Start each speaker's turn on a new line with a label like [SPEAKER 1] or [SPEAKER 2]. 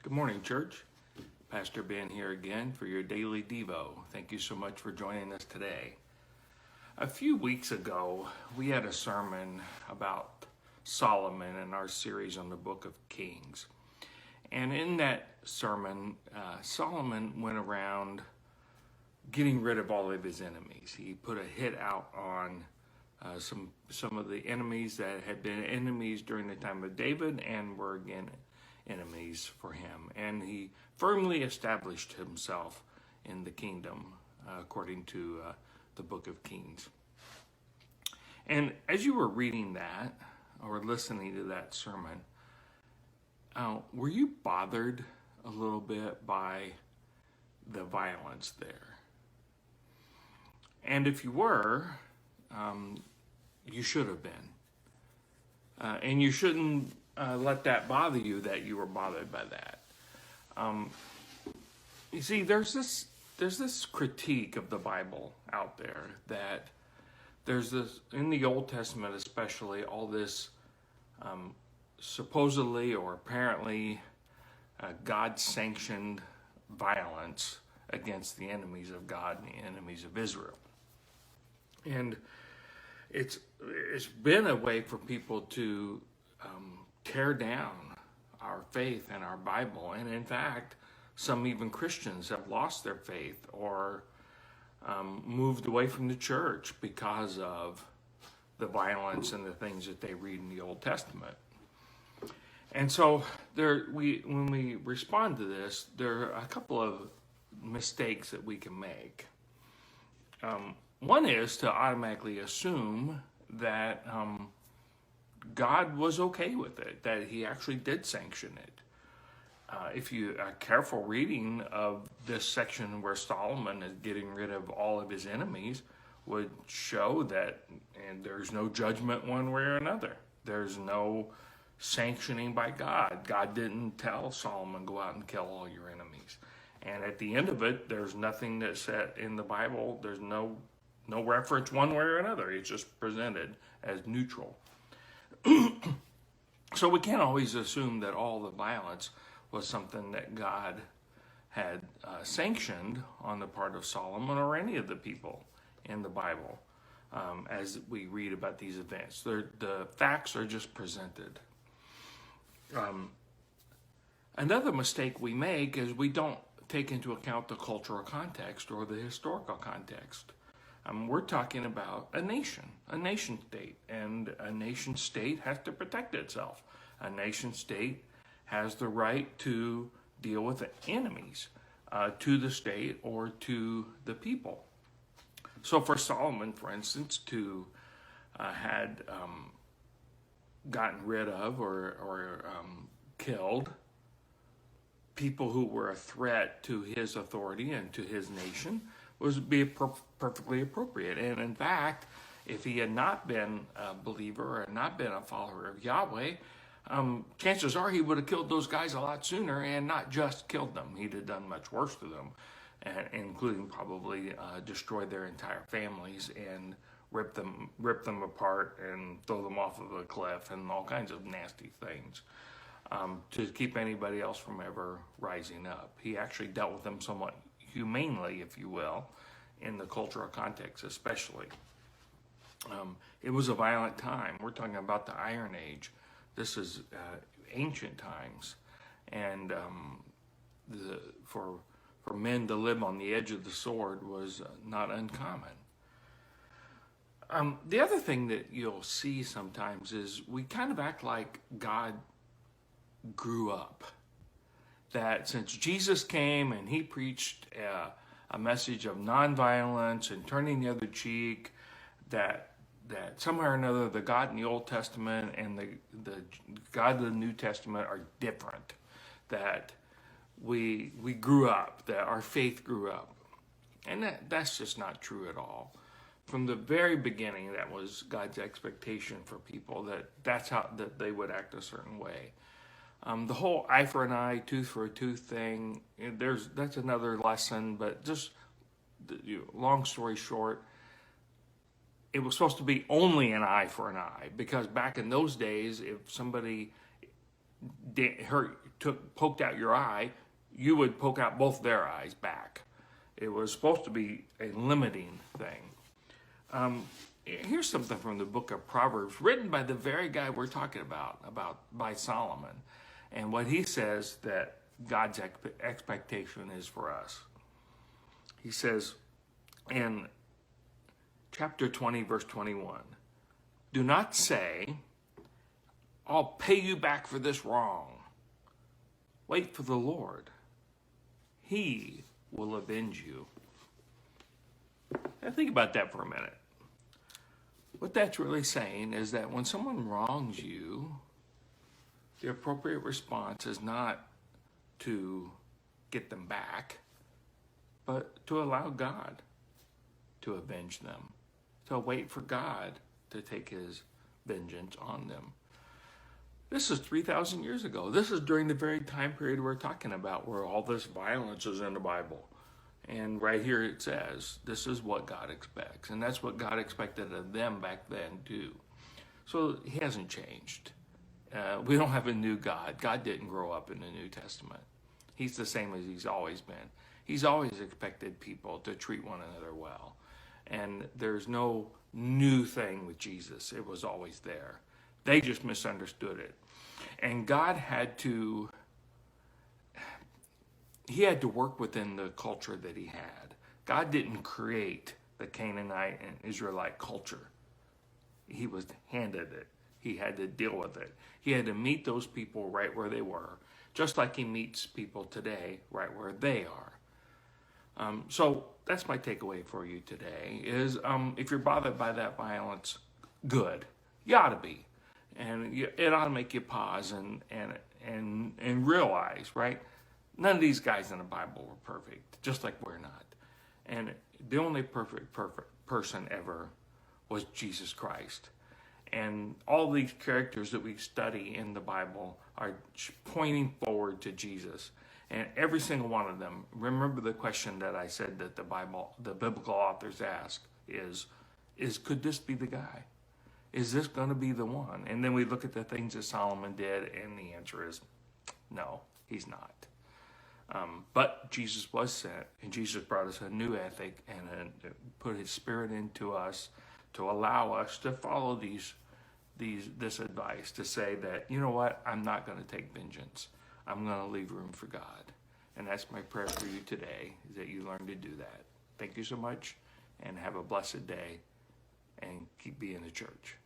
[SPEAKER 1] Good morning, church. Pastor Ben here again for your daily Devo. Thank you so much for joining us today. A few weeks ago, we had a sermon about Solomon in our series on the book of Kings. And in that sermon, Solomon went around getting rid of all of his enemies. He put a hit out on some of the enemies that had been enemies during the time of David and were again enemies for him. And he firmly established himself in the kingdom, according to the book of Kings. And as you were reading that or listening to that sermon, were you bothered a little bit by the violence there? And if you were, you should have been. And you shouldn't let that bother you, that you were bothered by that. You see, there's this critique of the Bible out there that there's this, in the Old Testament especially, all this supposedly or apparently God-sanctioned violence against the enemies of God and the enemies of Israel. And it's been a way for people to tear down our faith and our Bible. And in fact, some even Christians have lost their faith or moved away from the church because of the violence and the things that they read in the Old Testament. And so when we respond to this, there are a couple of mistakes that we can make. One is to automatically assume that God was okay with it, that he actually did sanction it. If you are careful reading of this section where Solomon is getting rid of all of his enemies, would show that, and there's no judgment one way or another. There's no sanctioning by God. God didn't tell Solomon, go out and kill all your enemies. And at the end of it, there's nothing that's said in the Bible. There's no reference one way or another. It's just presented as neutral. So we can't always assume that all the violence was something that God had sanctioned on the part of Solomon or any of the people in the Bible as we read about these events. The facts are just presented. Another mistake we make is we don't take into account the cultural context or the historical context. We're talking about a nation state, and a nation state has to protect itself. A nation state has the right to deal with enemies to the state or to the people. So for Solomon, for instance, to had gotten rid of or killed people who were a threat to his authority and to his nation would be perfectly appropriate. And in fact, if he had not been a believer or not been a follower of Yahweh, chances are he would have killed those guys a lot sooner, and not just killed them. He'd have done much worse to them, including probably destroyed their entire families and rip them apart and throw them off of a cliff and all kinds of nasty things to keep anybody else from ever rising up. He actually dealt with them somewhat humanely, if you will, in the cultural context especially. It was a violent time. We're talking about the Iron Age. This is ancient times, and for men to live on the edge of the sword was not uncommon. The other thing that you'll see sometimes is we kind of act like God grew up. That since Jesus came and he preached a message of nonviolence and turning the other cheek, that somehow or another the God in the Old Testament and the God of the New Testament are different. That we grew up, that our faith grew up. And that's just not true at all. From the very beginning, that was God's expectation for people, that's how that they would act a certain way. The whole eye for an eye, tooth for a tooth thing, that's another lesson, but just long story short, it was supposed to be only an eye for an eye, because back in those days, if somebody poked out your eye, you would poke out both their eyes back. It was supposed to be a limiting thing. Here's something from the book of Proverbs, written by the very guy we're talking about by Solomon, and what he says that God's expectation is for us. He says in chapter 20, verse 21, do not say, I'll pay you back for this wrong. Wait for the Lord. He will avenge you. Now think about that for a minute. What that's really saying is that when someone wrongs you, the appropriate response is not to get them back, but to allow God to avenge them, to wait for God to take his vengeance on them. This is 3,000 years ago. This is during the very time period we're talking about where all this violence is in the Bible. And right here it says, this is what God expects. And that's what God expected of them back then too. So he hasn't changed. We don't have a new God. God didn't grow up in the New Testament. He's the same as he's always been. He's always expected people to treat one another well. And there's no new thing with Jesus. It was always there. They just misunderstood it. And God had to work within the culture that he had. God didn't create the Canaanite and Israelite culture. He was handed it. He had to deal with it. He had to meet those people right where they were, just like he meets people today right where they are. So that's my takeaway for you today is if you're bothered by that violence, good. You ought to be. And it ought to make you pause and realize, right? None of these guys in the Bible were perfect, just like we're not. And the only perfect person ever was Jesus Christ. And all these characters that we study in the Bible are pointing forward to Jesus. And every single one of them, remember the question that I said that the biblical authors ask is could this be the guy? Is this going to be the one? And then we look at the things that Solomon did, and the answer is no, he's not. But Jesus was sent, and Jesus brought us a new ethic and put his spirit into us to allow us to follow this advice, to say that, you know what, I'm not going to take vengeance. I'm going to leave room for God. And that's my prayer for you today, is that you learn to do that. Thank you so much, and have a blessed day, and keep being the church.